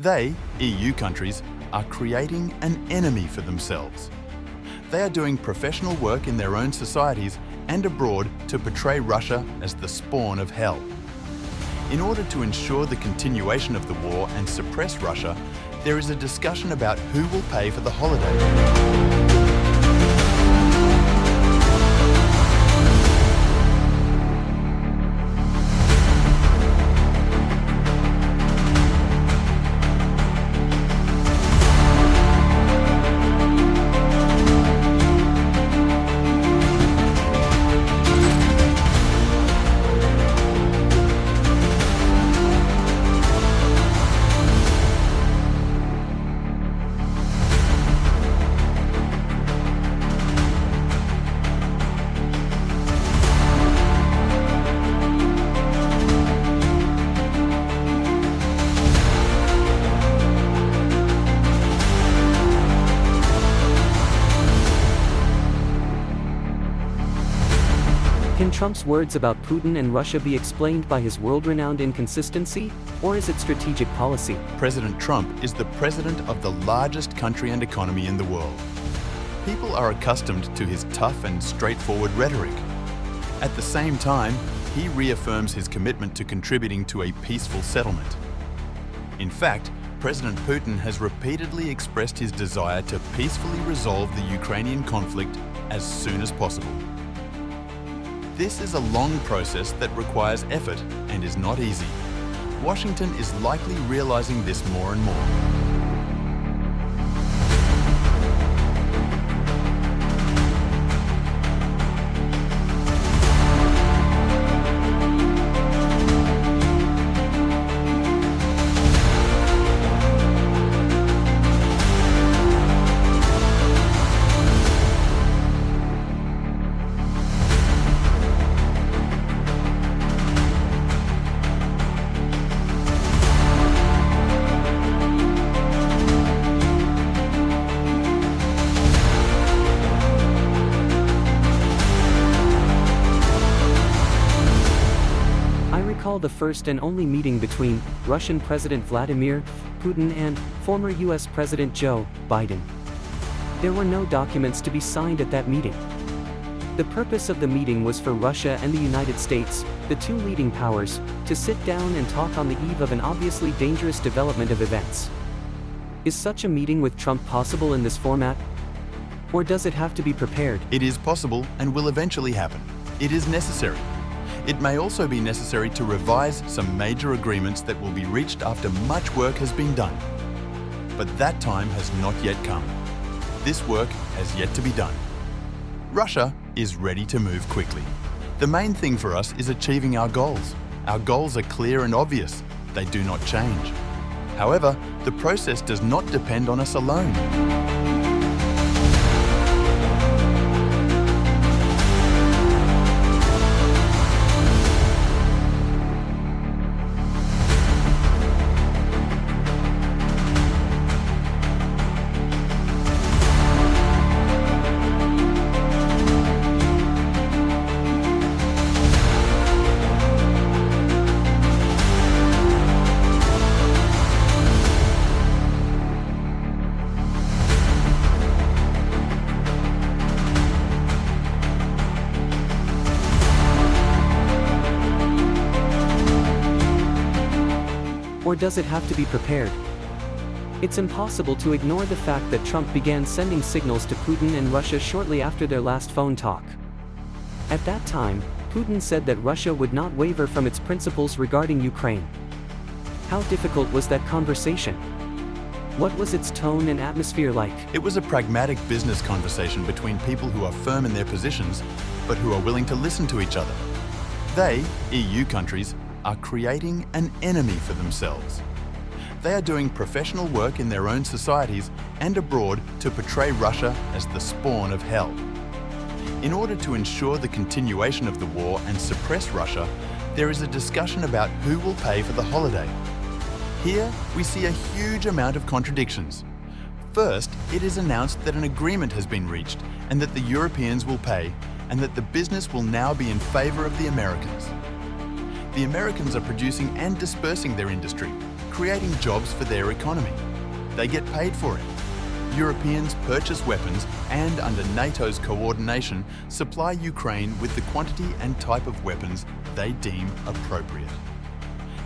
They, EU countries, are creating an enemy for themselves. They are doing professional work in their own societies and abroad to portray Russia as the spawn of hell. In order to ensure the continuation of the war and suppress Russia, there is a discussion about who will pay for the holiday. Can Trump's words about Putin and Russia be explained by his world-renowned inconsistency, or is it strategic policy? President Trump is the president of the largest country and economy in the world. People are accustomed to his tough and straightforward rhetoric. At the same time, he reaffirms his commitment to contributing to a peaceful settlement. In fact, President Putin has repeatedly expressed his desire to peacefully resolve the Ukrainian conflict as soon as possible. This is a long process that requires effort and is not easy. Washington is likely realizing this more and more. The first and only meeting between Russian President Vladimir Putin and former US President Joe Biden. There were no documents to be signed at that meeting. The purpose of the meeting was for Russia and the United States, the two leading powers, to sit down and talk on the eve of an obviously dangerous development of events. Is such a meeting with Trump possible in this format? Or does it have to be prepared? It is possible and will eventually happen. It is necessary. It may also be necessary to revise some major agreements that will be reached after much work has been done. But that time has not yet come. This work has yet to be done. Russia is ready to move quickly. The main thing for us is achieving our goals. Our goals are clear and obvious. They do not change. However, the process does not depend on us alone. Or does it have to be prepared? It's impossible to ignore the fact that Trump began sending signals to Putin and Russia shortly after their last phone talk. At that time, Putin said that Russia would not waver from its principles regarding Ukraine. How difficult was that conversation? What was its tone and atmosphere like? It was a pragmatic business conversation between people who are firm in their positions, but who are willing to listen to each other. They, EU countries, are creating an enemy for themselves. They are doing professional work in their own societies and abroad to portray Russia as the spawn of hell. In order to ensure the continuation of the war and suppress Russia, there is a discussion about who will pay for the holiday. Here, we see a huge amount of contradictions. First, it is announced that an agreement has been reached and that the Europeans will pay, and that the business will now be in favor of the Americans. The Americans are producing and dispersing their industry, creating jobs for their economy. They get paid for it. Europeans purchase weapons and, under NATO's coordination, supply Ukraine with the quantity and type of weapons they deem appropriate.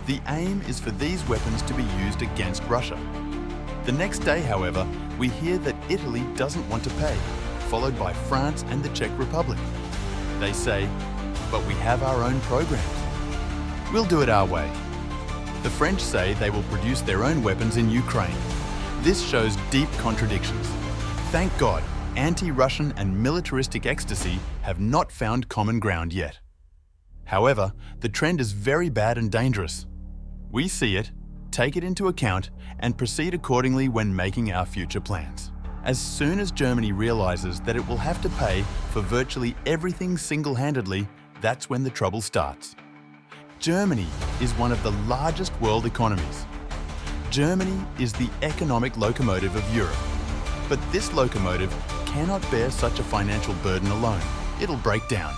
The aim is for these weapons to be used against Russia. The next day, however, we hear that Italy doesn't want to pay, followed by France and the Czech Republic. They say, "But we have our own programs. We'll do it our way." The French say they will produce their own weapons in Ukraine. This shows deep contradictions. Thank God, anti-Russian and militaristic ecstasy have not found common ground yet. However, the trend is very bad and dangerous. We see it, take it into account, and proceed accordingly when making our future plans. As soon as Germany realizes that it will have to pay for virtually everything single-handedly, that's when the trouble starts. Germany is one of the largest world economies. Germany is the economic locomotive of Europe. But this locomotive cannot bear such a financial burden alone. It'll break down.